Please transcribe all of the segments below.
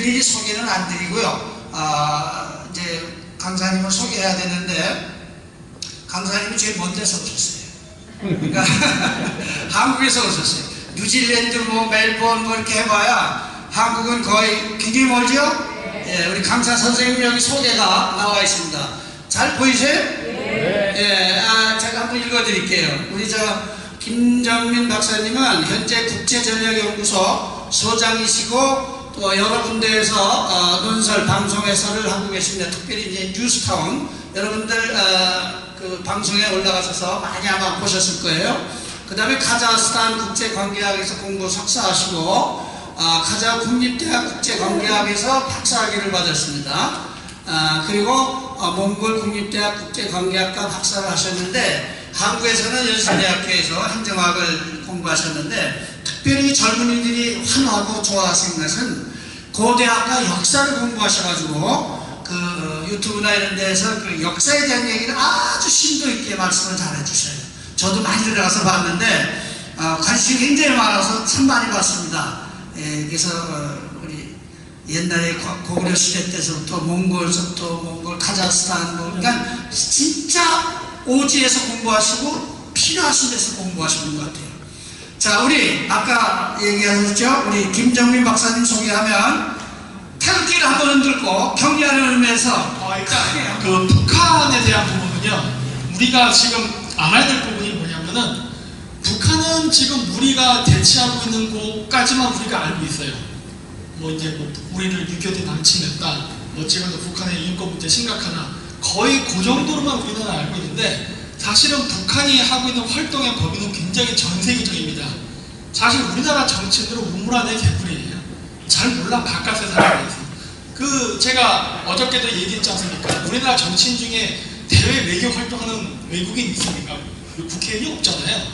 미리 소개는 안 드리고요. 이제 강사님을 소개해야 되는데 강사님이 제일 먼 데서 오셨어요. 그러니까 한국에서 오셨어요. 뉴질랜드 뭐 멜번 뭐 이렇게 해봐야 한국은 거의 굉장히 멀죠? 예, 우리 강사 선생님 여기 소개가 나와 있습니다. 잘 보이세요? 예, 제가 한번 읽어드릴게요. 우리 김정민 박사님은 현재 국제전략연구소 소장이시고 또 여러 군데에서 논설, 방송 해설을 하고 계십니다. 특별히 이제 뉴스타운 여러분들 그 방송에 올라가셔서 많이 아마 보셨을 거예요. 그 다음에 카자흐스탄 국제관계학에서 공부 석사하시고 카자흐 국립대학 국제관계학에서 박사학위를 받았습니다. 그리고 몽골 국립대학 국제관계학과 박사를 하셨는데 한국에서는 연세대학교에서 행정학을 공부하셨는데 특별히 젊은이들이 환호하고 좋아하시는 것은 고대학과 역사를 공부하셔가지고 그 유튜브나 이런 데서 그 역사에 대한 얘기를 아주 심도 있게 말씀을 잘 해주셔요. 저도 많이 들어가서 봤는데 관심이 굉장히 많아서 참 많이 봤습니다. 그래서 우리 옛날에 고구려 시대 때서부터 몽골, 카자흐스탄 그러니까 진짜 오지에서 공부하시고 필요하신 데서 공부하시는 것 같아요. 자, 우리 아까 얘기하셨죠? 우리 김정민 박사님 소개하면 태극기를 한번 흔들고 격려하는 의미에서 일단 그 북한에 대한 부분은요, 우리가 지금 알아야 될 부분이 뭐냐면은 북한은 지금 우리가 대치하고 있는 곳까지만 우리가 알고 있어요. 뭐 이제 뭐 우리를 6.25때 남침했다, 뭐 지금도 북한의 인권 문제 심각하다, 거의 그 정도로만 우리는 알고 있는데 사실은 북한이 하고 있는 활동의 범위는 굉장히 전 세계적입니다. 사실 우리나라 정치인들은 우물안의 개구리예요. 잘 몰라, 바깥 세상에 대해서. 제가 어저께도 얘기했지 않습니까? 우리나라 정치인 중에 대외 외교 활동하는 외국인 있습니까? 국회의원이 없잖아요.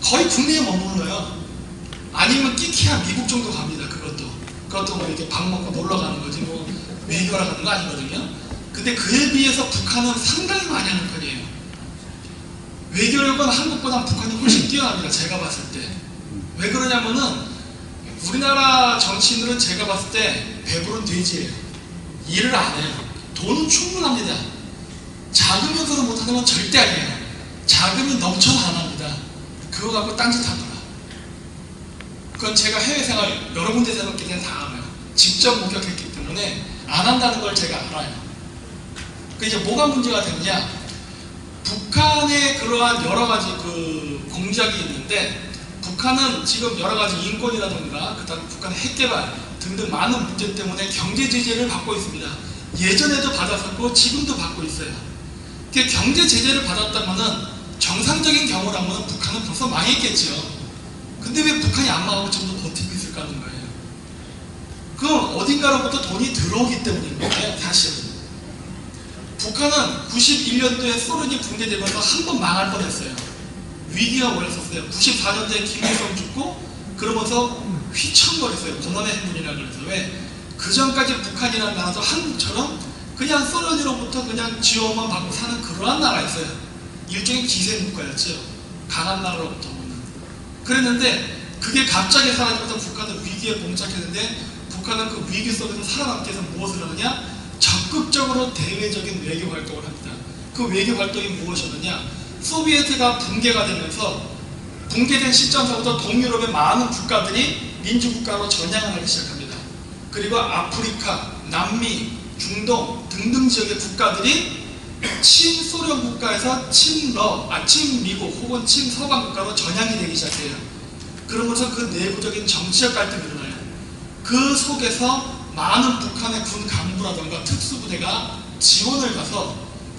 거의 국내에 머물러요. 아니면 끼키야 미국 정도 갑니다. 그것도 뭐 이렇게 밥 먹고 놀러 가는 거지 뭐 외교하러 가는 거 아니거든요. 근데 그에 비해서 북한은 상당히 많이 하는 편이에요. 외교력은 한국보다 북한이 훨씬 뛰어납니다. 제가 봤을 때. 왜 그러냐면은 우리나라 정치인들은 제가 봤을 때 배부른 돼지예요. 일을 안 해요. 돈은 충분합니다. 작으면서는 못하는 건 절대 아니에요. 자금이 넘쳐서 안 합니다. 그거 갖고 딴짓 하더라. 그건 제가 해외 생활 여러 군데서 해봤기 때문에 다 알아요. 직접 목격했기 때문에 안 한다는 걸 제가 알아요. 그 이제 뭐가 문제가 되느냐? 북한의 그러한 여러 가지 그 공작이 있는데, 북한은 지금 여러 가지 인권이라든가 그다음에 북한의 핵개발 등등 많은 문제 때문에 경제 제재를 받고 있습니다. 예전에도 받았었고 지금도 받고 있어요. 경제 제재를 받았다면은 정상적인 경우라면 북한은 벌써 망했겠죠. 근데 왜 북한이 안 망하고 지금도 버티고 있을까 하는 거예요. 그럼 어딘가로부터 돈이 들어오기 때문인 거예요. 사실은 북한은 91년도에 소련이 붕괴되면서 한 번 망할 뻔했어요. 위기가 몰렸었어요. 94년도에 김일성 죽고 그러면서 휘청거렸어요. 고난의 행군이라고 그래서. 왜? 그 전까지 북한이라는 나라도 한국처럼 그냥 소련으로부터 그냥 지원만 받고 사는 그러한 나라였어요. 일종의 기생국가였죠. 강한 나라로부터 오는. 그랬는데 그게 갑자기 사라지면서 북한은 위기에 봉착했는데, 북한은 그 위기 속에서 살아남기 위해서 무엇을 하느냐? 적극적으로 대외적인 외교 활동을 합니다. 그 외교 활동이 무엇이었느냐? 소비에트가 붕괴가 되면서 붕괴된 시점서부터 동유럽의 많은 국가들이 민주국가로 전향을 하기 시작합니다. 그리고 아프리카, 남미, 중동 등등 지역의 국가들이 친소련 국가에서 친미국 혹은 친서방 국가로 전향이 되기 시작해요. 그러면서 그 내부적인 정치적 갈등이 일어나요. 그 속에서 많은 북한의 군 간부라던가 특수부대가 지원을 가서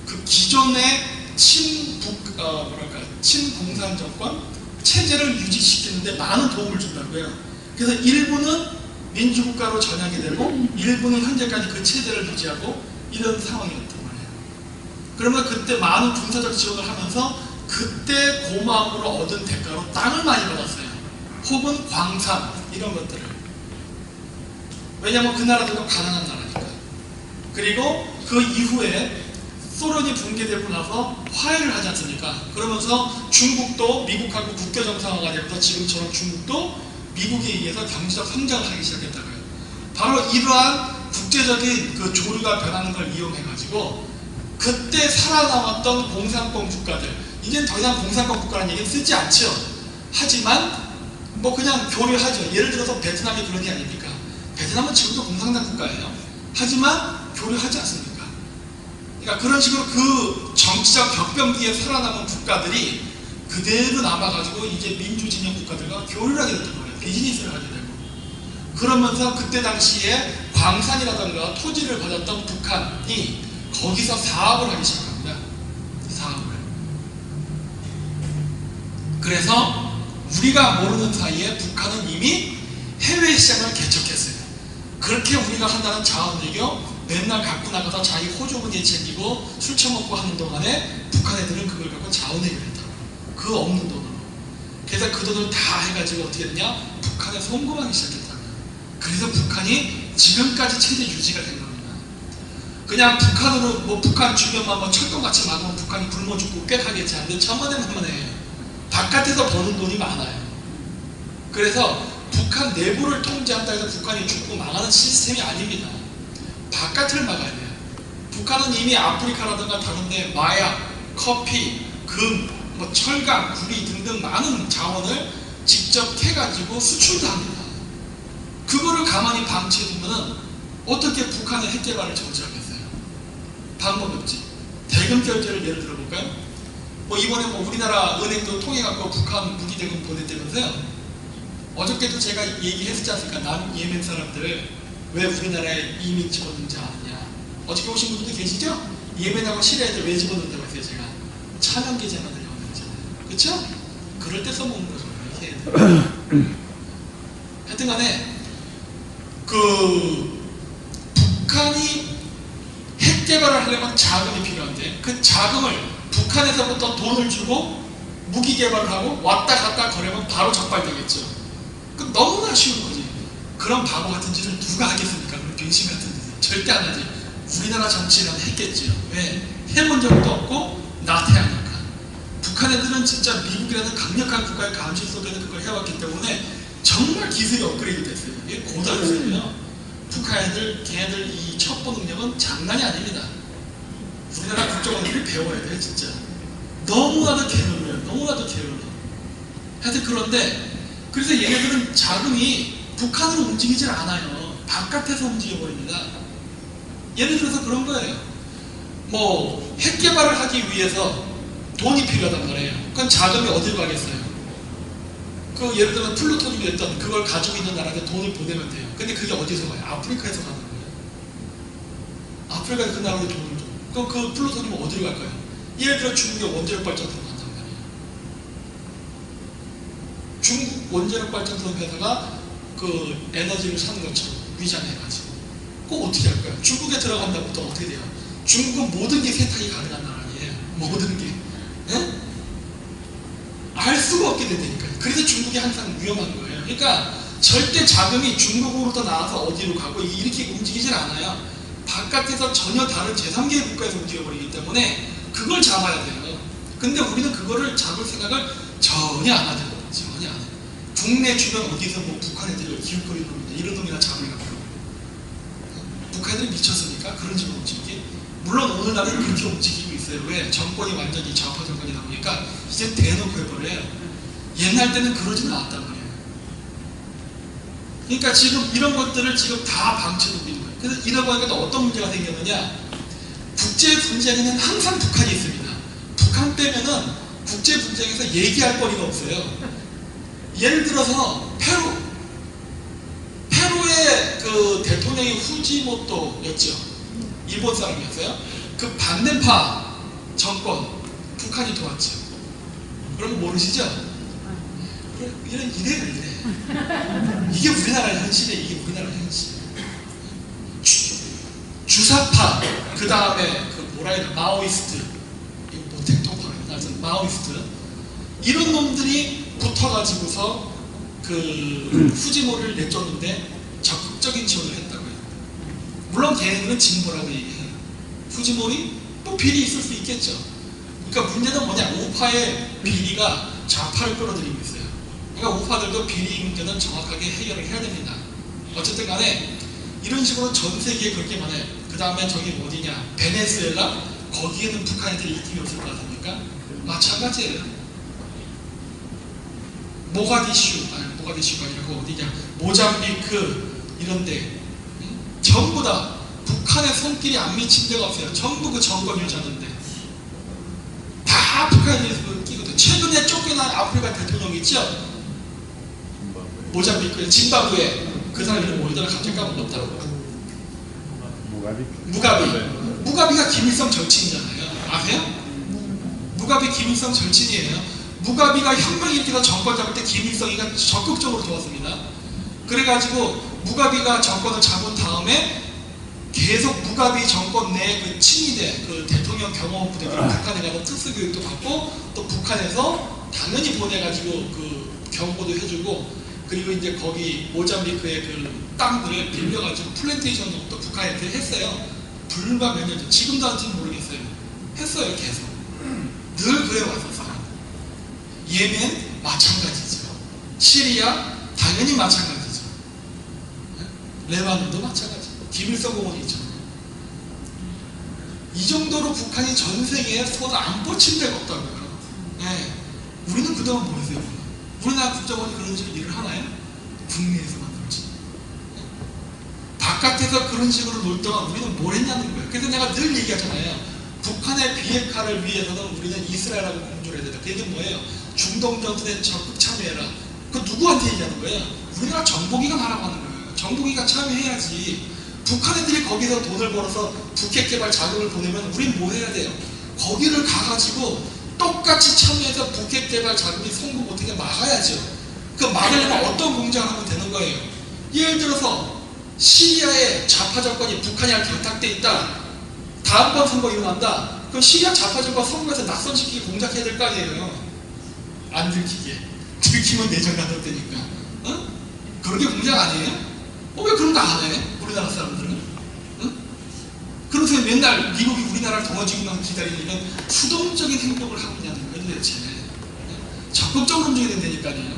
그 기존의 친공산 정권 체제를 유지시키는데 많은 도움을 준다고요. 그래서 일부는 민주국가로 전향이 되고 일부는 현재까지 그 체제를 유지하고 이런 상황이었단 말이에요. 그러면 그때 많은 군사적 지원을 하면서 그때 고마움으로 얻은 대가로 땅을 많이 받았어요. 혹은 광산 이런 것들을. 왜냐하면 그 나라들도 가난한 나라니까. 그리고 그 이후에 소련이 붕괴되고 나서 화해를 하지 않습니까? 그러면서 중국도 미국하고 국교 정상화가 되면서 지금처럼 중국도 미국에 의해서 경제적 성장을 하기 시작했다고요. 바로 이러한 국제적인 그 조류가 변하는 걸 이용해가지고 그때 살아남았던 공산권 국가들, 이제는 더 이상 공산권 국가라는 얘기는 쓰지 않죠. 하지만 뭐 그냥 교류하죠. 예를 들어서 베트남이 그런 게 아닙니까? 베트남은 지금도 공산당 국가예요. 하지만 교류하지 않습니까? 그러니까 그런 식으로 그 정치적 격변기에 살아남은 국가들이 그대로 남아가지고 이제 민주진영 국가들과 교류를 하게 됐단 말이에요. 비즈니스를 하게 되고. 그러면서 그때 당시에 광산이라던가 토지를 받았던 북한이 거기서 사업을 하기 시작합니다. 사업을. 그래서 우리가 모르는 사이에 북한은 이미 해외 시장을 개척했어요. 그렇게 우리가 한다는 자원외교 맨날 갖고 나가서 자기 호주머니에 챙기고 술 처먹고 하는 동안에 북한 애들은 그걸 갖고 자원외교를 했다고. 그 없는 돈으로. 그래서 그 돈을 다 해가지고 어떻게 됐냐? 북한에 송금하기 시작했다고. 그래서 북한이 지금까지 체제 유지가 된 겁니다. 그냥 북한으로 뭐 북한 주변만 뭐 철도같이 막으면 북한이 굶어 죽고 꽥하겠지 않는데 천만에 바깥에서 버는 돈이 많아요. 그래서 북한 내부를 통제한다 해서 북한이 죽고 망하는 시스템이 아닙니다. 바깥을 막아야 돼요. 북한은 이미 아프리카라든가 다른데 마약, 커피, 금, 뭐 철강, 구리 등등 많은 자원을 직접 캐가지고 수출도 합니다. 그거를 가만히 방치해두면 어떻게 북한의 핵 개발을 정지하겠어요? 방법이 없지. 대금 결제를 예를 들어볼까요? 뭐 이번에 뭐 우리나라 은행도 통해갖고 북한 무기 대금 보냈다면서요? 어저께도 제가 얘기했지 않습니까? 남예멘 사람들 왜 우리나라에 이민 집어넣는지 아느냐. 어저께 오신 분들도 계시죠? 예멘하고 시리아 애들 왜 집어넣는다고 했어요 제가? 차명 계좌만 들려오는 거잖아요. 그쵸? 그럴 때 써먹는 거죠. 이렇게. 하여튼 간에 그 북한이 핵 개발을 하려면 자금이 필요한데 그 자금을 북한에서부터 돈을 주고 무기 개발을 하고 왔다 갔다 거래하면 바로 적발되겠죠. 그 너무나 쉬운 거지. 그런 바보 같은 짓을 누가 하겠습니까? 그런 병신 같은 짓을 절대 안 하지. 우리나라 정치인은 했겠죠. 왜? 해본 적도 없고 나태하니까. 북한 애들은 진짜 미국이라는 강력한 국가의 감시 속에서 그걸 해왔기 때문에 정말 기술이 업그레이드 됐어요. 이게 고단했어요. 북한 애들, 걔네들 이 첩보 능력은 장난이 아닙니다. 우리나라 국정원들이 배워야 돼요, 진짜. 너무나도 게을러요. 너무나도 게을러. 하여튼 그런데, 그래서 얘네들은 자금이 북한으로 움직이질 않아요. 바깥에서 움직여버립니다. 예를 들어서 그런 거예요. 뭐, 핵 개발을 하기 위해서 돈이 필요하단 말이에요. 그건 자금이 어디로 가겠어요? 그 예를 들면 플루토늄이 됐던 그걸 가지고 있는 나라한테 돈을 보내면 돼요. 근데 그게 어디서 가요? 아프리카에서 가는 거예요. 아프리카에서 그 나라에 돈을 줘. 그럼 그 플루토늄은 어디로 갈까요? 예를 들어 중국의 원자력 발전소로 간단 말이에요. 중국 원자력 발전소 회사가 그 에너지를 사는 것처럼 위장해가지고 그거 어떻게 할까요? 중국에 들어간다고 또 어떻게 돼요? 중국은 모든 게 세탁이 가능한 나라 아니에요. 모든 게. 예? 알 수가 없게 된다니까요. 그래서 중국이 항상 위험한 거예요. 그러니까 절대 자금이 중국으로부터 나와서 어디로 가고 이렇게 움직이질 않아요. 바깥에서 전혀 다른 제3계 국가에서 움직여버리기 때문에 그걸 잡아야 돼요. 근데 우리는 그거를 잡을 생각을 전혀 안 하죠. 전혀 안 해요. 국내 주변 어디서 뭐 북한 애들을 기웃거리는 놈이냐 이런 놈이나 잡으려고. 북한 애들이 미쳤습니까? 그런 식으로 움직이기? 물론 오늘날은 그렇게 움직이고 있어요. 왜? 정권이 완전히 좌파 정권이다 보니까 이제 대놓고 해버려요. 옛날 때는 그러지는 않았단 말이에요. 그러니까 지금 이런 것들을 지금 다 방치해두고 있는 거예요. 그래서 이러다 보니까 또 어떤 문제가 생겼느냐? 국제 분쟁에는 항상 북한이 있습니다. 북한 빼면은 국제 분쟁에서 얘기할 거리가 없어요. 예를 들어서 페루의 그 대통령이 후지모토였죠. 일본 사람이었어요. 그 반대파 정권 북한이 도왔죠. 그럼 모르시죠? 이래요, 이래. 이게 우리나라의 현실이에요. 이게 우리나라의 현실. 주사파, 그 다음에 그 뭐라 해야 돼, 마오이스트, 뭐 택토파나 마오이스트 이런 놈들이 붙어가지고서 그 후지모를 내쫓는데 적극적인 지원을 했다고요. 물론 걔네들은 진보라고 얘기해요. 후지모리 또 비리 있을 수 있겠죠. 그러니까 문제는 뭐냐, 우파의 비리가 좌파를 끌어들이고 있어요. 그러니까 우파들도 비리 문제는 정확하게 해결을 해야 됩니다. 어쨌든 간에 이런 식으로 전 세계에 그렇게 많아요. 그 다음에 저기 어디냐, 베네수엘라, 거기에는 북한 애들이 입김이 없을 것 같습니까? 마찬가지예요. 모가디슈가 아니라 그 어디냐, 모잠비크 이런데 전부 다 북한의 손길이 안 미친 데가 없어요. 전부 그 정권 유지하는데 다 북한에 끼거든. 최근에 쫓겨난 아프리카 대통령 있죠? 모잠비크, 짐바브웨. 그 사람 이름 뭐더라? 갑자기 까먹었다. 무가비가 김일성 절친이잖아요. 아세요? 무가비 김일성 절친이에요. 무가비가 혁명일으켜서 정권 잡을 때 김일성이가 적극적으로 도왔습니다. 그래가지고 무가비가 정권을 잡은 다음에 계속 무가비 정권 내 그 친위대, 그 대통령 경호원 부대들 북한에 가서 특수교육도 받고 또 북한에서 당연히 보내가지고 그 경고도 해주고, 그리고 이제 거기 모잠비크의 그 땅들을 빌려가지고 플랜테이션도 또 북한한테 했어요. 불과 몇 년 전, 지금도 하는지는 모르겠어요. 했어요, 계속. 늘 그래 왔었어요. 예멘 마찬가지죠. 시리아 당연히 마찬가지죠. 레바논도 마찬가지. 김일성 공원이 있죠. 이 정도로 북한이 전 세계에 손을 안 뻗친 데가 없다고요. 네. 우리는 그동안 뭐 했어요? 우리나라 국정원이 그런 식으로 일을 하나요? 국내에서 만들었지. 바깥에서 그런 식으로 놀 동안 우리는 뭘 했냐는 거예요. 그래서 내가 늘 얘기하잖아요. 북한의 비핵화를 위해서는 우리는 이스라엘하고 공조를 해야 된다. 그 얘기는 뭐예요? 중동 전선에 적극 참여해라. 그 누구한테 얘기하는 거예요? 우리나라 정보기관 하라고 하는 거예요. 정보기관 참여해야지. 북한 애들이 거기서 돈을 벌어서 북핵 개발 자금을 보내면 우린 뭐 해야 돼요? 거기를 가가지고 똑같이 참여해서 북핵 개발 자금이 송금 못하게 막아야죠. 그 막으려면 어떤 공작을 하면 되는 거예요? 예를 들어서 시리아의 좌파 정권이 북한이랑 결탁돼 있다. 다음번 선거 일어난다. 그럼 시리아 좌파 정권 선거에서 낙선시키기 공작해야 될 거 아니에요? 안 들키게. 들키면 내정 가능되니까. 어? 그런 게 공작 아니에요? 왜 그런 거 안 해? 우리나라 사람들은? 응? 그러면서 맨날 미국이 우리나라를 도와주기만 기다리는 수동적인 행동을 하고 있냐는 거예요, 도대체. 적극적으로 움직여야 된다니까요.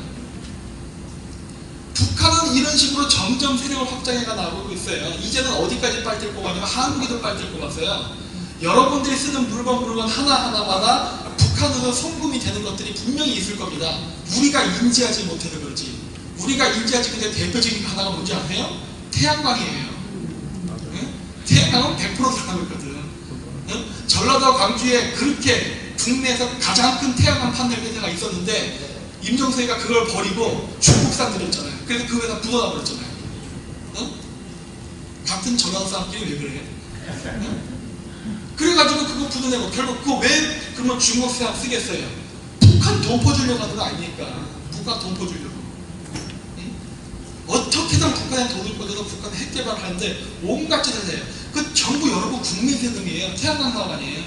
북한은 이런 식으로 점점 세력을 확장해가 나오고 있어요. 이제는 어디까지 빨뛸 것 같냐면 한국에도 빨뛸 것 같아요. 여러분들이 쓰는 물건 하나하나마다 북한으로 송금이 되는 것들이 분명히 있을 겁니다. 우리가 인지하지 못해서 그렇지. 우리가 인지하지 못해 대표적인 하나가 뭔지 아세요? 태양광이에요. 응? 태양광은 100% 들어가고 있거든. 응? 전라도 광주에 그렇게 국내에서 가장 큰 태양광 판넬 회사가 있었는데 임종석이가 그걸 버리고 중국산 들였잖아요. 그래서 그 회사 부도나 버렸잖아요. 응? 같은 전라도 사람끼리 왜 그래? 응? 그래가지고 그거 부도내고 결국 그거 왜 그러면 중국 사람 쓰겠어요? 북한 돈 퍼주려고 하는 거 아니니까. 누가 돈 퍼주려고. 어떻게든 북한에 돈을 꽂아서 북한 핵 개발을 하는데 온갖 짓을 해요. 그 전부 여러분 국민 세금이에요. 태양광 사업 아니에요.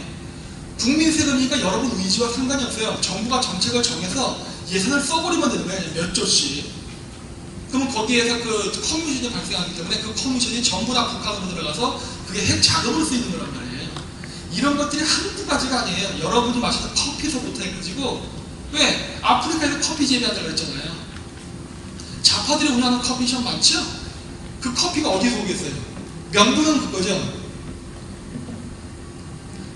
국민 세금이니까 여러분 의지와 상관이 없어요. 정부가 정책을 정해서 예산을 써버리면 되는 거예요. 몇 조씩. 그러면 거기에서 그 커미션이 발생하기 때문에 그 커미션이 전부 다 북한으로 들어가서 그게 핵 자금으로 쓰이는 거란 말이에요. 이런 것들이 한두 가지가 아니에요. 여러분이 마시는 커피서부터 해가지고 왜? 아프리카에서 커피 재배한다고 했잖아요. 좌파들이 운영하는 커피숍 많죠? 그 커피가 어디서 오겠어요? 명분은 그거죠.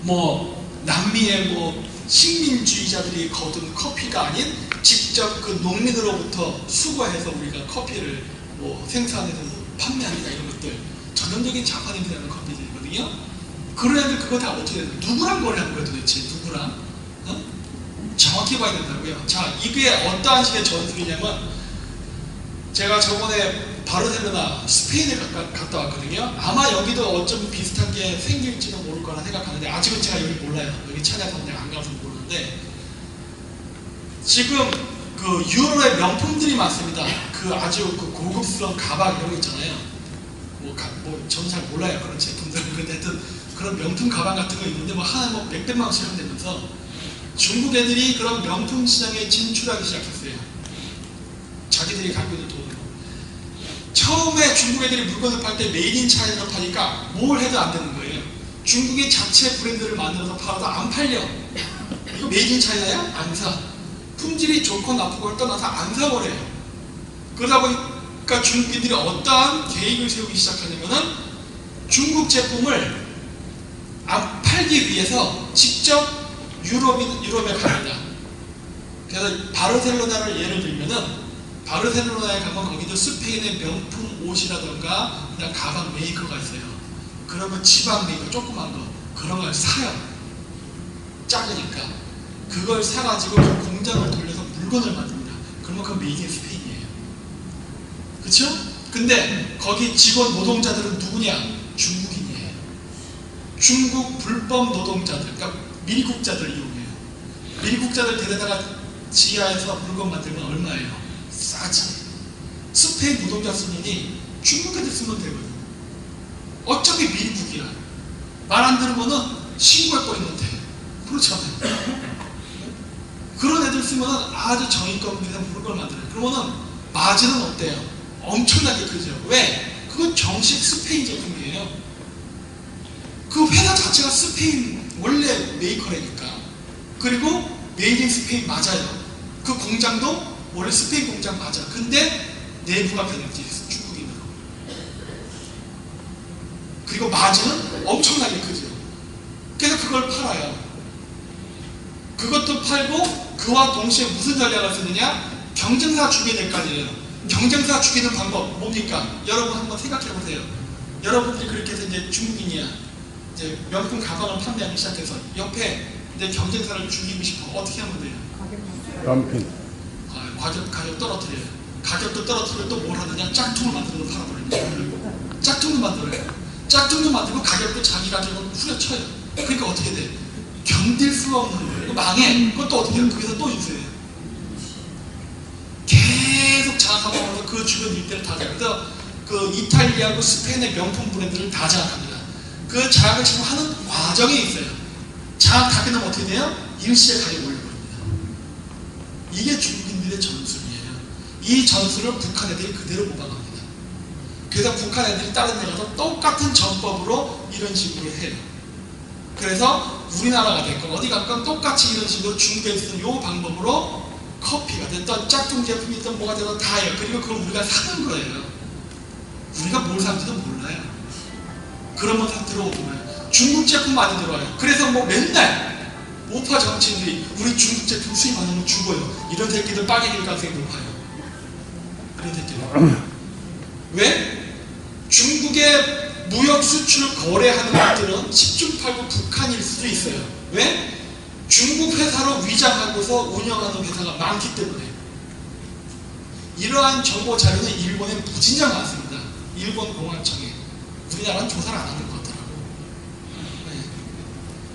뭐 남미의 뭐 식민주의자들이 거둔 커피가 아닌 직접 그 농민으로부터 수거해서 우리가 커피를 뭐 생산해서 판매합니다. 이런 것들 전형적인 좌파님들이 하는 커피들이거든요. 그런 애들 그거 다 어떻게 돼요? 누구랑 거래하는 거예요 도대체? 누구랑? 어? 정확히 봐야 된다고요. 자, 이게 어떠한 식의 전술이냐면 제가 저번에 바르셀로나 스페인을 갔다 왔거든요. 아마 여기도 어쩜 비슷한 게 생길지도 모를 거라 생각하는데 아직은 제가 여기 몰라요. 여기 차례에서 그냥 안 가서 모르는데 지금 그 유럽의 명품들이 많습니다. 그 아주 그 고급스러운 가방 이런 거 있잖아요. 저는 잘 몰라요 그런 제품들. 근데 하여튼 그런 명품 가방 같은 거 있는데 뭐 하나에 뭐 몇백만 원씩 하면 되면서 중국 애들이 그런 명품 시장에 진출하기 시작했어요. 자기들이 갖고 있는 돈으로. 처음에 중국 애들이 물건을 팔 때 메이드 인 차이나로 파니까 뭘 해도 안 되는 거예요. 중국이 자체 브랜드를 만들어서 팔아도 안 팔려. 이거 메이드 인 차이나야? 안 사. 품질이 좋고 나쁘고를 떠나서 안 사버려요. 그러다 보니 그러니까 중국인들이 어떠한 계획을 세우기 시작하냐면은 중국 제품을 팔기 위해서 직접 유럽에 갑니다. 그래서 바르셀로나를 예를 들면은 바르셀로나에 가면 거기도 스페인의 명품 옷이라던가 그냥 가방 메이커가 있어요. 그러면 지방 메이커 조그만 거 그런 걸 사요. 작으니까 그걸 사가지고 그 공장을 돌려서 물건을 만듭니다. 그러면 그건 메이드 인 스페인이에요. 그쵸? 근데 거기 직원 노동자들은 누구냐? 중국인이에요. 중국 불법 노동자들, 그러니까 미국자들 이용해요. 미국자들 데려다가 지하에서 물건 만들면 얼마예요? 싸지. 스페인 노동자 쓰느니 중국애들 쓰면 되거든. 어차피 미국이야. 말 안 들으면은 신고해버리면 돼. 그렇잖아요. 그런 애들 쓰면은 아주 정의껏 물건 만들어요. 그러면은 마진은 어때요? 엄청나게 크죠. 왜? 그건 정식 스페인 제품이에요. 그 회사 자체가 스페인 원래 메이커라니까. 그리고 메이드 인 스페인 맞아요. 그 공장도 원래 스페인 공장 맞아. 근데 내부가 변했지, 중국인으로. 그리고 마진은 엄청나게 크죠. 그래서 그걸 팔아요. 그것도 팔고 그와 동시에 무슨 전략을 쓰느냐? 경쟁사 죽여야 될 거 아니에요. 경쟁사 죽이는 방법 뭡니까? 여러분 한번 생각해 보세요. 여러분들이 그렇게 해서 이제 중국인이야. 이제 명품 가방을 판매하기 시작해서 옆에 이제 경쟁사를 죽이고 싶어. 어떻게 하면 돼요? 덤핑. 가격 떨어뜨려요. 가격도 떨어뜨리고 또 뭘 하느냐? 짝퉁을 만들어서 팔아버립니다. 짝퉁도 만들어요. 짝퉁도 만들고 가격도 자기 가격으로 후려쳐요. 그러니까 어떻게 돼? 견딜 수가 없는 거예요. 이거 망해. 그것도 어떻게 해요? 거기서 또 인수해요. 계속 장악하면서 그 주변 일대를 다 장악해서 그 이탈리아하고 스페인의 명품 브랜드를 다 장악합니다. 그 장악을 지금 하는 과정에 있어요. 장악 다 끝나면 어떻게 돼요? 일시에 가격 올려버립니다. 이게 중국인들의 전술이에요. 이 전술을 북한 애들이 그대로 모방합니다. 그래서 북한 애들이 다른 데 가서 똑같은 전법으로 이런 식으로 해요. 그래서 우리나라가 됐건 어디 갔건 똑같이 이런 식으로 중국에 쓰는 요 방법으로 커피가 됐던 짝퉁 제품이 있던 뭐가 되든 다 해요. 그리고 그걸 우리가 사는 거예요. 우리가 뭘 사는지도 몰라요. 그러면서 들어오면 중국 제품 많이 들어와요. 그래서 뭐 맨날 우파 정치인들이 우리 중국 제품 수입 안 하면 죽어요. 이런 새끼들 빠개질 가능성이 높아요. 이런 새끼들. 왜? 중국의 무역 수출 거래하는 것들은 10중 8구 북한일 수도 있어요. 왜? 중국 회사로 위장하고서 운영하는 회사가 많기 때문에. 이러한 정보 자료는 일본에 무진장 많습니다. 일본 공안청에. 우리나라는 조사를 안 하는 것 같더라고. 네.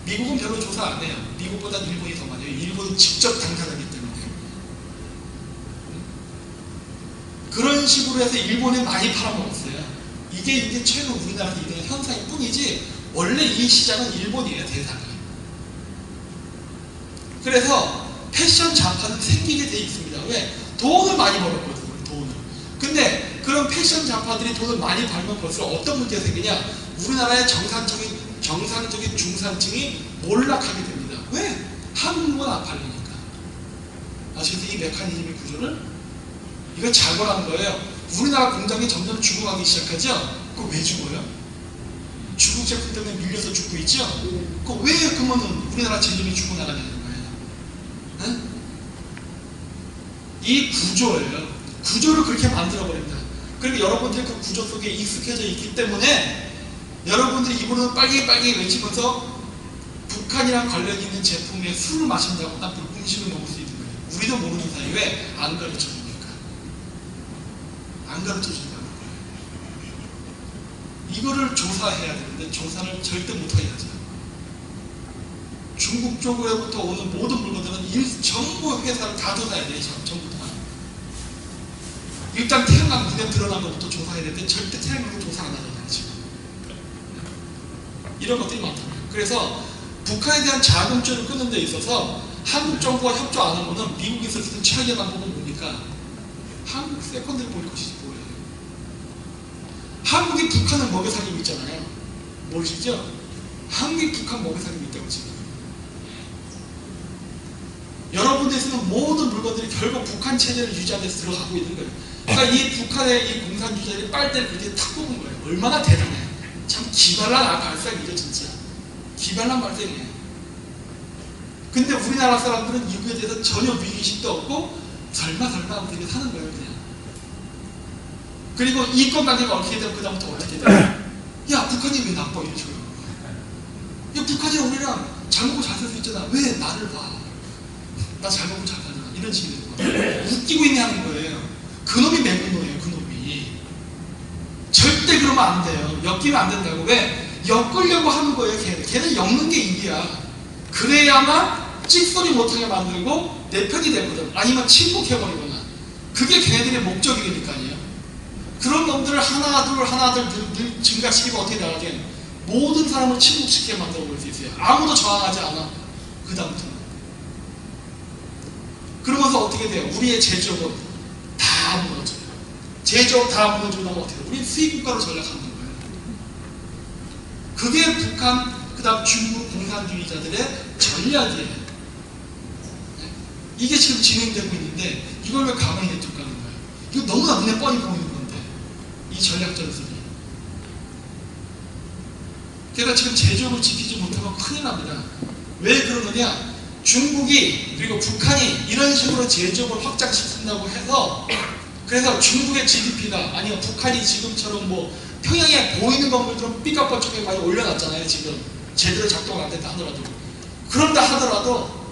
미국은 별로 조사 안 해요. 미국보다 일본이 더 많아요. 일본은 직접 당사자이기 때문에. 그런 식으로 해서 일본에 많이 팔아먹었어요. 이게 이제 최근 우리나라에서 일어나는 현상일 뿐이지 원래 이 시장은 일본이에요. 대상이. 그래서 패션 자파는 생기게 돼 있습니다. 왜? 돈을 많이 벌었거든요. 돈을. 근데 그런 패션 자파들이 돈을 많이 벌면 벌써 어떤 문제가 생기냐? 우리나라의 정상적인 중산층이 몰락하게 됩니다. 왜? 한국은 안 팔리니까. 아시겠어요? 이 메커니즘의 구조를? 이거 자고라는 거예요. 우리나라 공장이 점점 죽어가기 시작하죠? 그거 왜 죽어요? 중국 제품 때문에 밀려서 죽고 있죠? 그거 왜 그러면은 우리나라 제품이 죽어나가냐는 거예요. 응? 이 구조예요. 구조를 그렇게 만들어버립니다. 그리고 여러분들이 그 구조 속에 익숙해져 있기 때문에 여러분들이 입으로는 빨리 외치면서 북한이랑 관련 있는 제품에 술을 마신다고 딱 음식을 먹을 수 있는 거예요. 우리도 모르는 사이에 왜 안 가르쳐 줍니까? 안 가르쳐 준다는 거예요. 이거를 조사해야 되는데 조사를 절대 못하게 하죠. 중국 쪽으로부터 오는 모든 물건들은 전부 회사를 다 조사해야 돼요. 전부 다. 일단 태양광 눈에 드러난 것부터 조사해야 되는데 절대 태양광을 조사 안 하잖아요. 지금. 이런 것들이 많다고요. 그래서 북한에 대한 자금줄을 끊는 데 있어서 한국 정부가 협조 안 하면은 미국에서 쓰는 최악의 방법은 뭡니까? 한국 세컨드를 볼 것이지 뭐예요. 한국이 북한을 먹여 살리고 있잖아요. 모르시죠? 한국이 북한 먹여 살리고 있다고 지금. 여러분들이 쓰는 모든 물건들이 결국 북한 체제를 유지하는 데서 들어가고 있는 거예요. 그러니까 이 북한의 이 공산주의자들이 빨대를 그렇게 탁 뽑은 거예요. 얼마나 대단해. 참 기발한 발상이죠, 진짜. 기발한 발상이에요. 근데 우리나라 사람들은 이거에 대해서 전혀 위기의식도 없고 설마 그렇게 사는 거예요, 그냥. 그리고 이권관계가 어떻게 되면 그다음부터 어떻게 돼요? 야, 북한이 왜 나빠? 이런 식으로. 야, 북한이 우리랑 잘 먹고 잘 살 수 있잖아. 왜 나를 봐? 나 잘 먹고 잘 살잖아. 이런 식이 되는 거예요. 웃기고 있냐는 거예요. 그놈이 매국노예요, 그놈이. 절대 그러면 안 돼요. 엮이면 안 된다고. 왜? 엮으려고 하는 거예요, 걔는. 걔는 엮는 게 일이야. 그래야만 찍소리 못하게 만들고 내 편이 되거든. 아니면 침묵해버리거나. 그게 걔네들의 목적이 되니까요. 그런 놈들을 하나둘 늘 증가시키고 어떻게 나가게 모든 사람을 침묵시키게 만들어버릴 수 있어요. 아무도 저항하지 않아. 그 다음부터는. 그러면서 어떻게 돼요? 우리의 제조업은 다 무너져요. 제조업 다 무너지고 나면 어떻게 돼요? 우리는 수입국가로 전락하는 거예요. 그게 북한, 그 다음 중국 공산주의자들의 전략이에요. 이게 지금 진행되고 있는데 이걸 왜 가만히 냅둘까는 거예요? 이거 너무나 눈에 뻔히 보이는 건데, 이 전략 전술이. 그래서 지금 제조업을 지키지 못하면 큰일 납니다. 왜 그러느냐? 중국이 그리고 북한이 이런 식으로 제조업을 확장시킨다고 해서, 그래서 중국의 GDP가 아니면 북한이 지금처럼 뭐 평양에 보이는 건물들은 삐까뻔쩍하게 많이 올려놨잖아요. 지금 제대로 작동을 안 된다 하더라도. 그런다 하더라도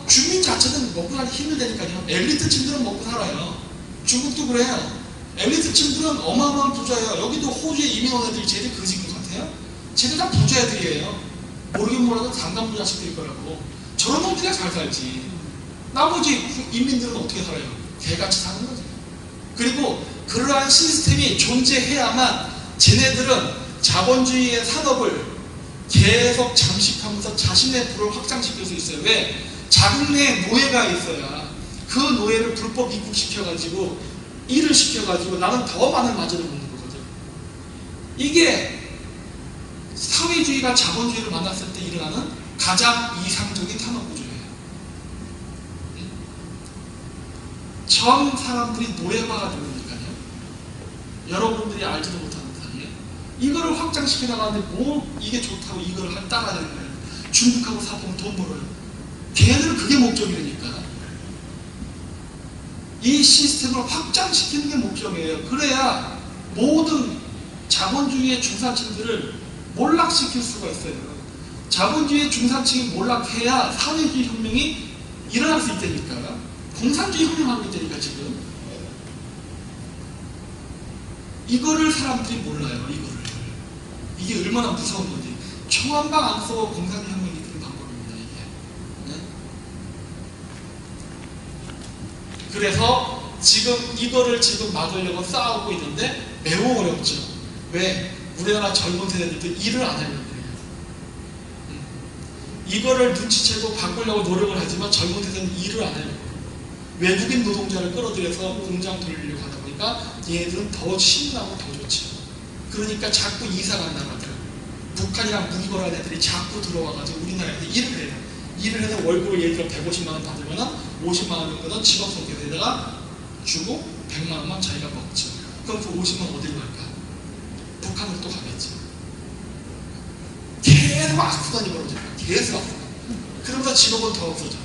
주민 자체는 먹고 살기 힘들다니까요. 엘리트층들은 먹고 살아요. 중국도 그래요. 엘리트층들은 어마어마한 부자예요. 여기도 호주에 이민 온 애들이 쟤들 그지 것 같아요? 쟤들 다 부자애들이에요. 모르긴 몰라도 상당 부자식들일 거라고. 저런 놈들이 잘 살지. 나머지 인민들은 어떻게 살아요? 개같이 사는 거지. 그리고 그러한 시스템이 존재해야만 쟤네들은 자본주의의 산업을 계속 잠식하면서 자신의 부를 확장시킬 수 있어요. 왜? 자국 내에 노예가 있어야 그 노예를 불법 입국시켜가지고 일을 시켜가지고 나는 더 많은 마저를 먹는 거거든. 이게 사회주의가 자본주의를 만났을 때 일어나는 가장 이상적인 산업구조예요. 전 사람들이 노예화가 되니까요. 여러분들이 알지도 못하는 사이에 이거를 확장시켜 나가는데 뭐 이게 좋다고 이거를 따라야 되는 거예요. 중국하고 사보면 돈 벌어요. 걔네들은 그게 목적이니까. 이 시스템을 확장시키는 게 목적이에요. 그래야 모든 자본주의의 중산층들을 몰락시킬 수가 있어요. 자본주의의 중산층이 몰락해야 사회주의 혁명이 일어날 수 있다니까. 공산주의 혁명하고 있다니까 지금. 이거를 사람들이 몰라요. 이게 얼마나 무서운 건지. 총 한 방 안 쏘고 공산주의 혁명이 되는 방법입니다. 이게. 네? 그래서 지금 이거를 지금 막으려고 싸우고 있는데 매우 어렵죠. 왜? 우리나라 젊은 세대들도 일을 안 하려고 해요. 이거를 눈치채고 바꾸려고 노력을 하지만 젊은 세대는 일을 안 하려고 해요. 외국인 노동자를 끌어들여서 공장 돌리려고 하다 보니까 얘들은 더 신나고 더 좋죠. 그러니까 자꾸 이사 간다고 북한이랑 무기거래한 애들이 자꾸 들어와가지고 우리나라에서 일을 해요. 일을 해서 월급을 예를 들어 150만 원 받으면 50만 원 정도는 직업소개에다가 주고 100만 원만 자기가 먹죠. 그럼 그 50만 원 어디로 갈까? 북한으로 또 가겠죠. 계속 악순환이 벌어져요. 계속 악순환. 그러면서 직업은 더 없어져.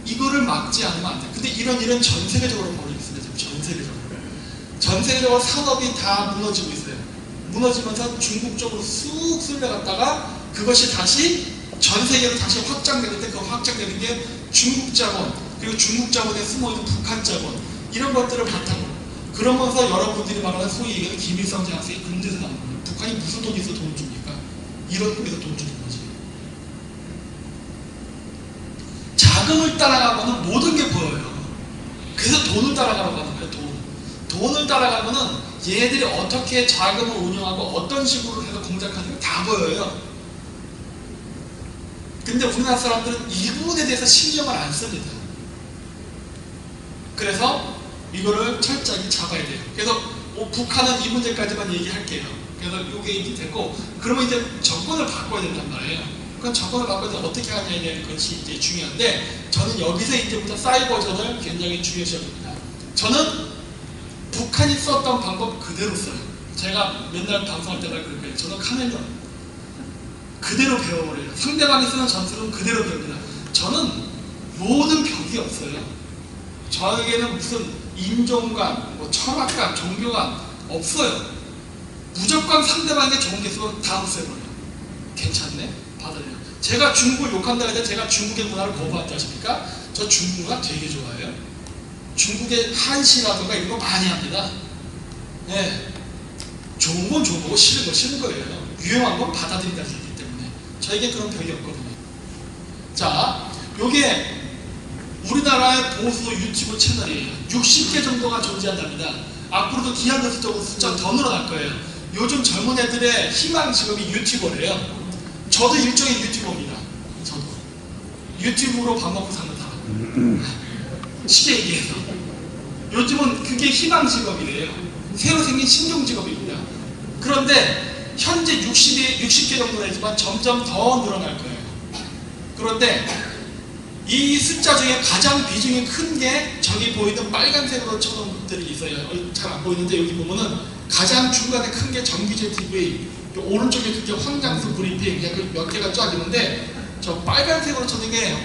이거를 막지 않으면 안 돼. 근데 이런 일은 전 세계적으로 벌어지고 있습니다. 지금 전 세계적으로. 전 세계적으로 산업이 다 무너지고 있어요. 무너지면서 중국 쪽으로 쑥 쓸려갔다가 그것이 다시 전 세계로 다시 확장되는데 그 확장되는 게 중국 자본, 그리고 중국 자본에 숨어있는 북한 자본, 이런 것들을 바탕으로. 그러면서 여러분들이 말하는 소위 얘기하는 김일성 장학생이 군대에서 나온 거예요. 북한이 무슨 돈이 있어 돈을 줍니까? 이런 쪽에서 돈 주는 거지. 자금을 따라가면 모든 게 보여요. 그래서 돈을 따라가라고 하는 거예요. 돈을 따라가면은 얘네들이 어떻게 자금을 운영하고 어떤 식으로 해서 공작하는 게 다 보여요. 근데 우리나라 사람들은 이 부분에 대해서 신경을 안 씁니다. 그래서 이거를 철저하게 잡아야 돼요. 그래서 북한은 이 문제까지만 얘기할게요. 그래서 이게 이제 됐고, 그러면 이제 정권을 바꿔야 된단 말이에요. 그건 정권을 바꿔서 어떻게 하냐에 대한 것이 이제 중요한데, 저는 여기서 이제부터 사이버전을 굉장히 중요시 여깁니다. 저는 북한이 썼던 방법 그대로 써요. 제가 맨날 방송할 때마다 그럴 거예요. 저는 카멜레온 그대로 배워버려요. 상대방이 쓰는 전술은 그대로 배웁니다. 저는 모든 벽이 없어요. 저에게는 무슨 인종관, 뭐 철학관, 종교관 없어요. 무조건 상대방에게 좋은 게 있으면 다 없애버려요. 괜찮네? 받아들여요. 제가 중국을 욕한다고 해서 제가 중국의 문화를 거부한다 하십니까? 저 중국 문화 되게 좋아해요. 중국의 한시라든가 이런 거 많이 합니다. 네. 좋은 건 좋은 거고 싫은 건 싫은 거예요. 유용한 건 받아들인다는 얘기 때문에 저에게 그런 벽이 없거든요. 자, 요게 우리나라의 보수 유튜브 채널이에요. 60개 정도가 존재한답니다. 앞으로도 기하급수적으로 숫자가 더 늘어날 거예요. 요즘 젊은 애들의 희망 직업이 유튜버래요. 저도 일종의 유튜버입니다. 저도 유튜브로 밥 먹고 사는 사람. 쉽게 얘기해서 요즘은 그게 희망 직업이래요. 새로 생긴 신종 직업입니다. 그런데 현재 60개 정도 되지만 점점 더 늘어날 거예요. 그런데 이 숫자 중에 가장 비중이 큰 게 저기 보이는 빨간색으로 쳐놓은 것들이 있어요. 잘 안 보이는데 여기 보면은 가장 중간에 큰 게 정규제 TV, 오른쪽에 그게 황장수 브리핑, 그냥 몇 개가 쫙 있는데 저 빨간색으로 쳐놓은 게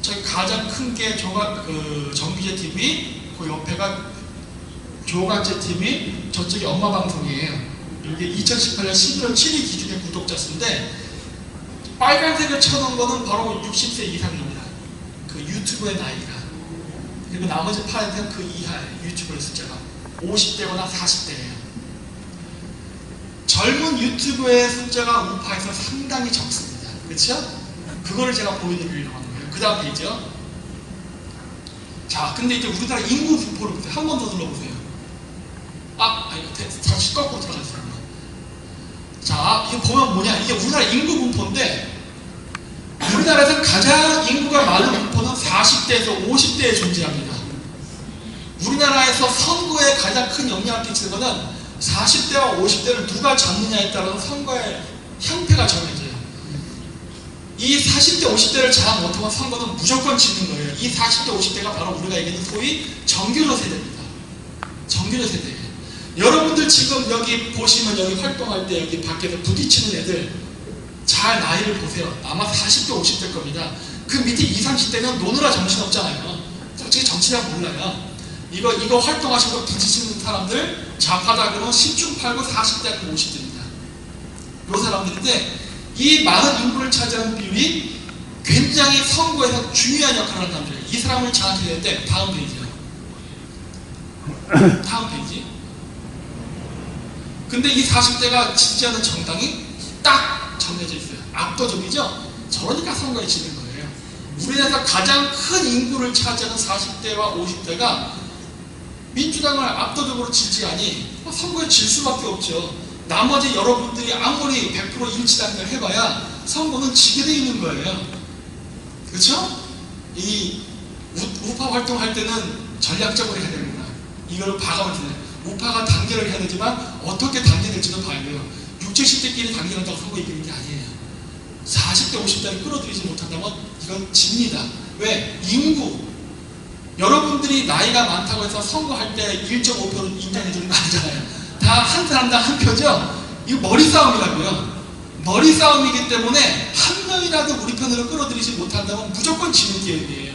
저기 가장 큰 게 정규제 TV, 그 옆에가 조간제 TV, 저쪽이 엄마 방송이에요. 이게 2018년 11월 7일 기준의 구독자 수인데 빨간색을 쳐놓은 거는 바로 60세 이상입니다. 그 유튜브의 나이가. 그리고 나머지 파란색은 그 이하의 유튜브의 숫자가 50대거나 40대예요. 젊은 유튜브의 숫자가 우파에서 상당히 적습니다. 그렇죠? 그거를 제가 보여드리려고 하는 거예요. 그 다음 페이지요. 자, 근데 이제 우리나라 인구 분포를 보세요. 한 번 더 눌러보세요. 아니, 다시 거꾸로 들어가세요. 자, 이거 보면 뭐냐? 이게 우리나라 인구 분포인데, 우리나라에서 가장 인구가 많은 분포는 40대에서 50대에 존재합니다. 우리나라에서 선거에 가장 큰 영향을 끼치는 것은 40대와 50대를 누가 잡느냐에 따라서 선거의 형태가 정해져요. 이 40대, 50대를 잘 못하면 선거는 무조건 지는 거예요. 이 40대, 50대가 바로 우리가 얘기하는 소위 정규조 세대입니다. 정규조 세대예요. 여러분들 지금 여기 보시면 여기 활동할 때 여기 밖에서 부딪히는 애들 잘 나이를 보세요. 아마 40대, 50대 겁니다. 그 밑에 20, 30대는 노느라 정신없잖아요. 솔직히 정치란 몰라요. 이거 활동하시고 부딪히는 사람들 좌파다 그러면 10중 8구 40대, 50대입니다. 요 사람들인데 이 많은 인구를 차지하는 비율이 굉장히 선거에서 중요한 역할을 하는 사람들이에요. 이 사람을 장악해야 되는데 다음 페이지요. 다음 페이지. 근데 이 40대가 지지하는 정당이 딱 정해져 있어요. 압도적이죠? 저러니까 선거에 지는 거예요. 우리나라에서 가장 큰 인구를 차지하는 40대와 50대가 민주당을 압도적으로 지지하니 선거에 질 수밖에 없죠. 나머지 여러분들이 아무리 100% 일치단결 해봐야 선거는 지게 돼 있는 거예요. 그렇죠? 이 우파 활동할 때는 전략적으로 해야 됩니다. 이걸 봐가면 되네요. 우파가 단결을 해야 되지만 어떻게 단결될지도 봐야 돼요. 60, 70대끼리 단결한다고 선거 이기는 게 아니에요. 40대, 50대를 끌어들이지 못한다면 이건 집니다. 왜? 인구. 여러분들이 나이가 많다고 해서 선거할 때 1.5표를 인정해주는 거 아니잖아요. 다 한 사람당 한 표죠? 이거 머리 싸움이라고요. 머리 싸움이기 때문에 한 명이라도 우리 편으로 끌어들이지 못한다면 무조건 지는 게임이에요.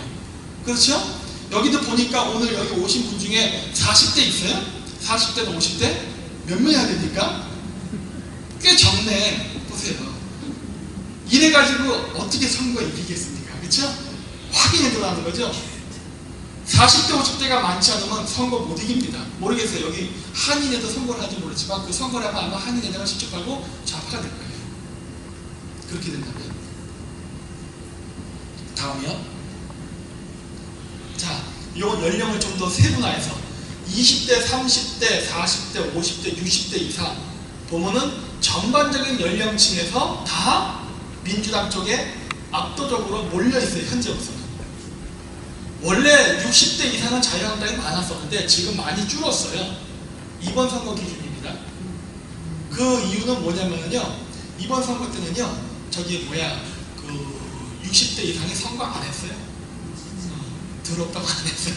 그렇죠? 여기도 보니까 오늘 여기 오신 분 중에 40대 있어요? 40대나 50대? 몇 명이나 됩니까? 꽤 적네. 보세요. 이래가지고 어떻게 선거에 이기겠습니까? 그렇죠? 확인해 들어가는 거죠? 40대, 50대가 많지 않으면 선거 못 이깁니다. 모르겠어요. 여기 한인에도 선거를 하는지 모르지만 그 선거를 하면 아마 한인에다가 실족하고 좌파가 될 거예요. 그렇게 된다면. 다음이요. 자, 이 연령을 좀 더 세분화해서 20대, 30대, 40대, 50대, 60대 이상 보면은 전반적인 연령층에서 다 민주당 쪽에 압도적으로 몰려있어요. 현재로서는. 원래 60대 이상은 자유한국당이 많았었는데 지금 많이 줄었어요. 이번 선거 기준입니다. 그 이유는 뭐냐면요. 이번 선거 때는요. 저기 그 60대 이상이 선거 안 했어요. 더럽다고 안 했어요.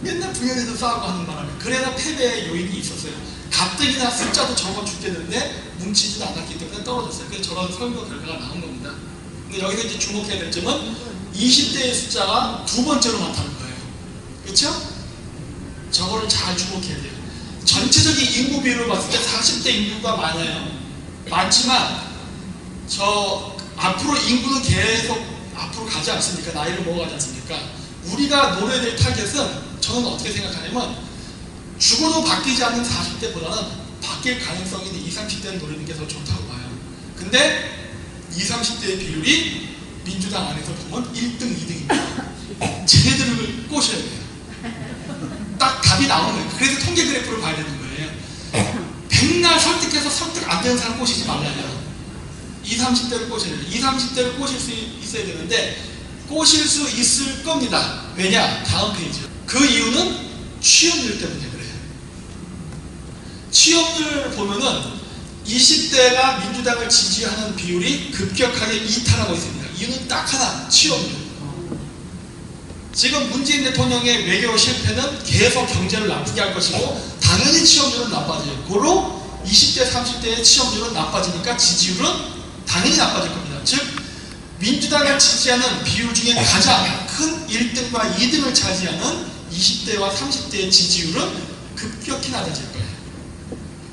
맨날 부연해서 싸우고 하는 바람에. 그래서 패배의 요인이 있었어요. 가뜩이나 숫자도 적어 죽겠는데 뭉치지도 않았기 때문에 떨어졌어요. 그래서 저런 선거 결과가 나온 겁니다. 근데 여기서 이제 주목해야 될 점은 20대의 숫자가 두 번째로 많다는 거예요. 그렇죠? 저거를 잘 주목해야 돼요. 전체적인 인구 비율을 봤을 때 40대 인구가 많아요. 많지만 저 앞으로 인구는 계속 앞으로 가지 않습니까? 나이를 먹어가지 않습니까? 우리가 노려야 될 타겟은 저는 어떻게 생각하냐면 죽어도 바뀌지 않는 40대보다는 바뀔 가능성이 있는 20, 30대를 노리는 게 더 좋다고 봐요. 근데 20, 30대의 비율이 민주당 안에서 보면 1등, 2등입니다. 쟤네들을 꼬셔야 돼요. 딱 답이 나오는 거예요. 그래서 통계 그래프를 봐야 되는 거예요. 백날 설득해서 설득 안 되는 사람 꼬시지 말라요. 20, 30대를 꼬셔야 돼요. 20, 30대를 꼬실 수 있어야 되는데 꼬실 수 있을 겁니다. 왜냐? 다음 페이지. 그 이유는 취업률 때문에 그래요. 취업률 보면은 20대가 민주당을 지지하는 비율이 급격하게 이탈하고 있습니다. 이유는 딱 하나, 취업률. 지금 문재인 대통령의 외교 실패는 계속 경제를 나쁘게 할 것이고 당연히 취업률은 나빠져요. 고로 20대, 30대의 취업률은 나빠지니까 지지율은 당연히 나빠질 겁니다. 즉 민주당을 지지하는 비율 중에 가장 큰 1등과 2등을 차지하는 20대와 30대의 지지율은 급격히 낮아질 거예요.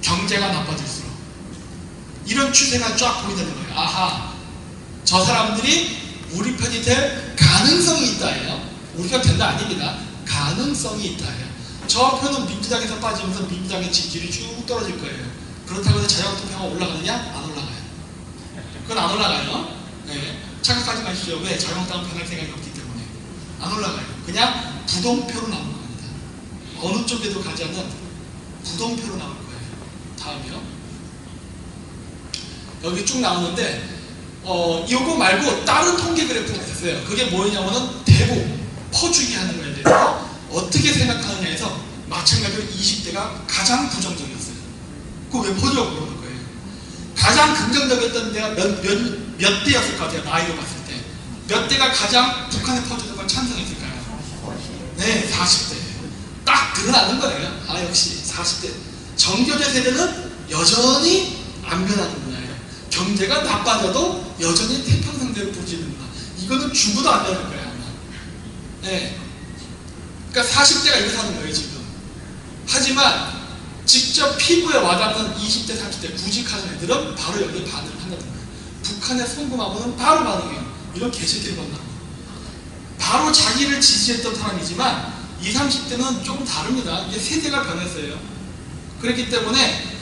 경제가 나빠질수록. 이런 추세가 쫙 보이는 거예요. 아하, 저 사람들이 우리 편이 될 가능성이 있다예요. 우리 편 된다 아닙니다. 가능성이 있다예요. 저 편은 민주당에서 빠지면서 민주당의 지지율이 쭉 떨어질 거예요. 그렇다고 해서 자유한국당이 올라가느냐? 안 올라가요. 그건 안 올라가요. 네. 착각하지 마십시오. 왜? 자유한국당은 변할 생각이 없기 때문에. 안 올라가요. 그냥 부동표로 나오는 겁니다. 어느 쪽에도 가지 않는 부동표로 나올 거예요. 다음이요. 여기 쭉 나오는데 이거 말고 다른 통계 그래프가 있었어요. 그게 뭐냐면은 대북 퍼주기 하는 거에 대해서 어떻게 생각하느냐에서 마찬가지로 20대가 가장 부정적이었어요. 그거 왜 퍼주라고 그러는 거예요? 가장 긍정적이었던 데가 몇 대였을 것 같아요. 나이로 봤을 때. 몇 대가 가장 북한에 퍼주는 걸 찬성했을까요? 네, 40대. 딱 드러나는 거예요. 아, 역시 40대. 정교제 세대는 여전히 안 변하는 분야예요. 경제가 나빠져도 여전히 태평성대로 부르지는구나. 이거는 죽어도 안 되는 거예요, 아마. 네. 그러니까 40대가 이렇게 사는 거예요, 지금. 하지만 직접 피부에 와닿는 20대, 30대 구직하는 애들은 바로 여기에 반응을 한다는 거예요. 북한에 송금하고는 바로 반응해요. 이런 개새끼를 만나고. 바로 자기를 지지했던 사람이지만 20, 30대는 조금 다릅니다. 이제 세대가 변했어요. 그렇기 때문에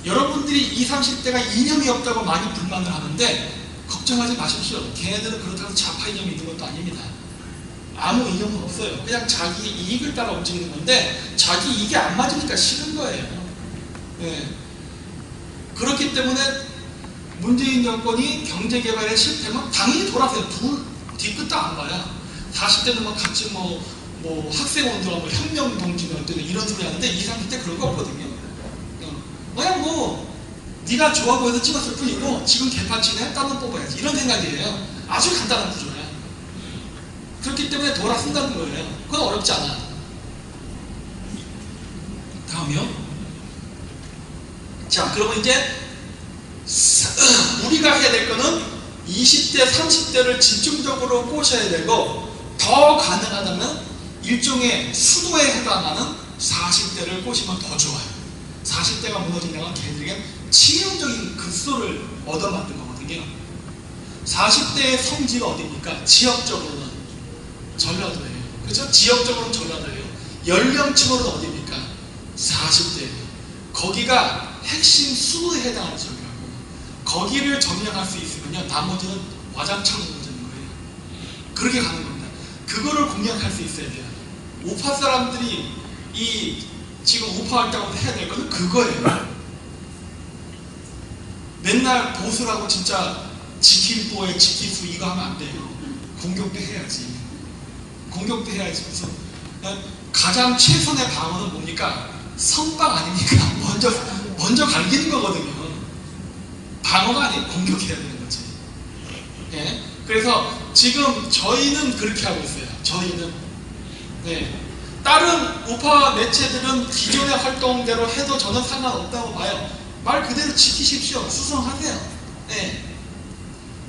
여러분들이 20, 30대가 이념이 없다고 많이 불만을 하는데 걱정하지 마십시오. 걔네들은 그렇다고 좌파 이념이 있는 것도 아닙니다. 아무 이념은 없어요. 그냥 자기 이익을 따라 움직이는 건데 자기 이익이 안 맞으니까 싫은 거예요. 네. 그렇기 때문에 문재인 정권이 경제개발에 실패하면 당연히 돌아서요. 뒤끝도 안 봐요. 40대는 뭐 같이 뭐 학생운동하고 뭐 혁명동지는 이런 소리 하는데 20, 30대 그런 거 없거든요. 그냥 뭐 네가 좋아 보여서 찍었을 뿐이고 지금 개판치네? 딴 놈 뽑아야지. 이런 생각이에요. 아주 간단한 구조예요. 그렇기 때문에 돌아선다는 거예요. 그건 어렵지 않아. 다음이요. 자, 그러면 이제 우리가 해야 될 거는 20대, 30대를 집중적으로 꼬셔야 되고 더 가능하다면 일종의 수도에 해당하는 40대를 꼬시면 더 좋아요. 40대가 무너진다면 걔들에겐 치명적인 급소를 얻어맞는 거거든요. 40대의 성지가 어디입니까? 지역적으로는 전라도예요. 그렇죠? 지역적으로는 전라도예요. 연령층으로는 어디입니까? 40대예요. 거기가 핵심 수도에 해당하는 지역이라고. 거기를 점령할 수 있으면요, 나머지는 와장창 무너지는 거예요. 그렇게 가는 겁니다. 그거를 공략할 수 있어야 돼요. 우파 사람들이 지금 우파 활동을 해야 될 거는 그거예요. 맨날 보수라고 진짜 지킬보에 지킬수 이거 하면 안 돼요. 공격도 해야지. 공격도 해야지. 그래서 가장 최선의 방어는 뭡니까? 선방 아닙니까? 먼저 갈기는 거거든요. 방어가 아니고 공격해야 되는 거지. 예. 그래서 지금 저희는 그렇게 하고 있어요. 저희는. 네. 다른 우파 매체들은 기존의 활동대로 해도 저는 상관없다고 봐요. 말 그대로 지키십시오. 수성하세요. 네.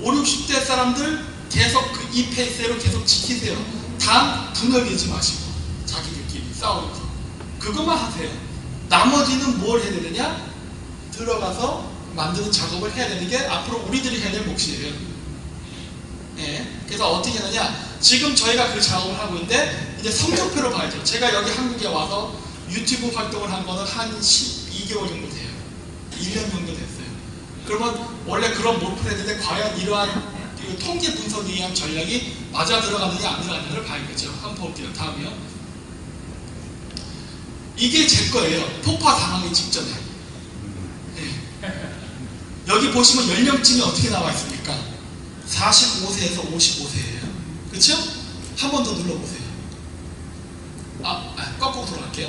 5, 60대 사람들 계속 이 페이스로 계속 지키세요. 단 분열 내지 마시고 자기들끼리 싸우면서 그것만 하세요. 나머지는 뭘 해야 되느냐? 들어가서 만드는 작업을 해야 되는 게 앞으로 우리들이 해야 될 몫이에요. 네. 그래서 어떻게 하느냐? 지금 저희가 그 작업을 하고 있는데 이제 성적표를 봐야죠. 제가 여기 한국에 와서 유튜브 활동을 한 거는 한 12개월 정도 돼요. 1년 정도 됐어요. 그러면 원래 그런 목표를 했는데 과연 이러한 통계 분석에 의한 전략이 맞아 들어가느냐 안 들어가느냐를 봐야겠죠. 한번 볼게요. 다음이요. 이게 제 거예요. 폭파 당하기 직전에. 네. 여기 보시면 연령층이 어떻게 나와 있습니까? 45세에서 55세예요. 그렇죠? 한 번 더 눌러보세요. 거꾸로 돌아갈게요.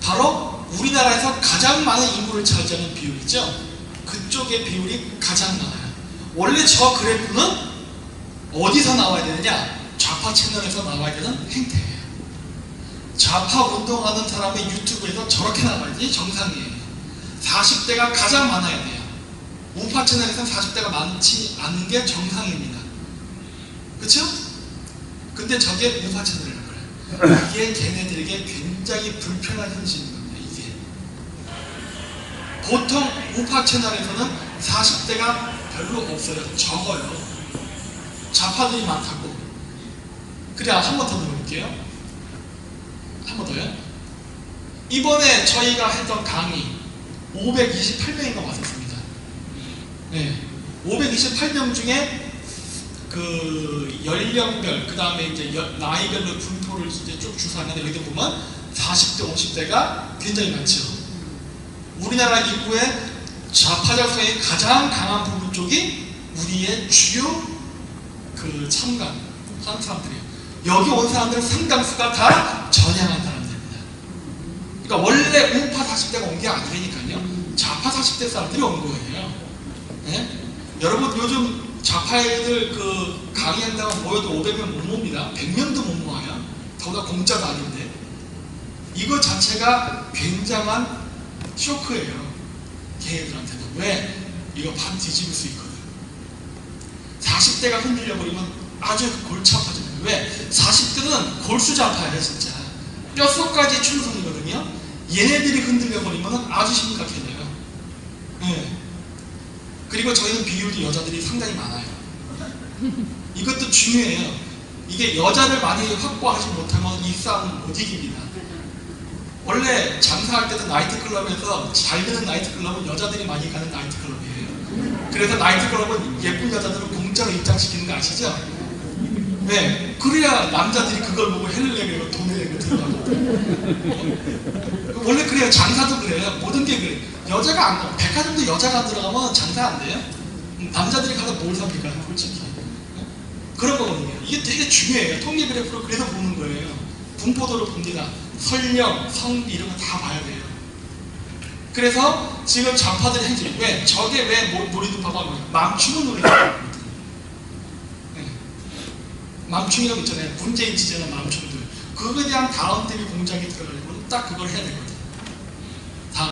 바로 우리나라에서 가장 많은 인구를 차지하는 비율이죠. 그쪽의 비율이 가장 많아요. 원래 저 그래프는 어디서 나와야 되느냐? 좌파 채널에서 나와야 되는 행태예요. 좌파 운동하는 사람의 유튜브에서 저렇게 나와야지 정상이에요. 40대가 가장 많아야 돼요. 우파 채널에서는 40대가 많지 않은 게 정상입니다. 그쵸? 근데 저게 우파 채널이라는 거예요. 이게 걔네들에게 굉장히 불편한 현실인 겁니다. 이게 보통 우파 채널에서는 40대가 별로 없어요. 적어요. 좌파들이 많다고. 그래, 한 번 더 눌러볼게요. 한 번 더요. 이번에 저희가 했던 강의 528명인가 왔었습니다. 네, 528명 중에 그 연령별, 그 다음에 이제 나이별로 분포를 이제 쭉 주사하는데 여기 보면 40대, 50대가 굉장히 많죠. 우리나라 인구의 좌파적 성향이 가장 강한 부분 쪽이 우리의 주요 그 참가하는 사람들이에요. 여기 온 사람들은 상당수가 다 전향한 사람들입니다. 그러니까 원래 우파 40대가 온 게 아니라니까요. 좌파 40대 사람들이 온 거예요. 네? 여러분 요즘 좌파애들 그 강의한다고 모여도 500명 못 멉니다. 100명도 못 모아요. 더구나 공짜도 아닌데. 이거 자체가 굉장한 쇼크예요. 걔네들한테는. 왜? 이거 반 뒤집을 수 있거든. 40대가 흔들려버리면 아주 골치 아파집니다. 왜? 40대는 골수좌파예요 진짜. 뼛속까지 충성이거든요. 얘네들이 흔들려버리면 아주 심각해져요. 네. 그리고 저희는 비율도 여자들이 상당히 많아요. 이것도 중요해요. 이게 여자를 많이 확보하지 못하면 이 싸움은 못 이깁니다. 원래 장사할 때도 나이트클럽에서 잘 되는 나이트클럽은 여자들이 많이 가는 나이트클럽이에요. 그래서 나이트클럽은 예쁜 여자들을 공짜로 입장시키는 거 아시죠? 네. 그래야 남자들이 그걸 보고 해를 내고 돈을 내고 들어가고. 원래 그래요. 장사도 그래요. 모든 게 그래요. 여자가 안, 백화점도 여자가 안 들어가면 장사 안 돼요. 남자들이 가서 뭘 삽니까? 솔직히. 그런 거거든요. 이게 되게 중요해요. 통계 그래프로 그래서 보는 거예요. 분포도를 봅니다. 설령, 성비 이런 거 다 봐야 돼요. 그래서 지금 좌파들의 행진이 왜? 저게 왜 놀이동파가 맘추는 놀이동파. 네. 맘충이라고 있잖아요. 문재인 지지하는 맘충들. 그거에 대한 다음 대비 공작이 들어가지고 딱 그걸 해야 되거든요.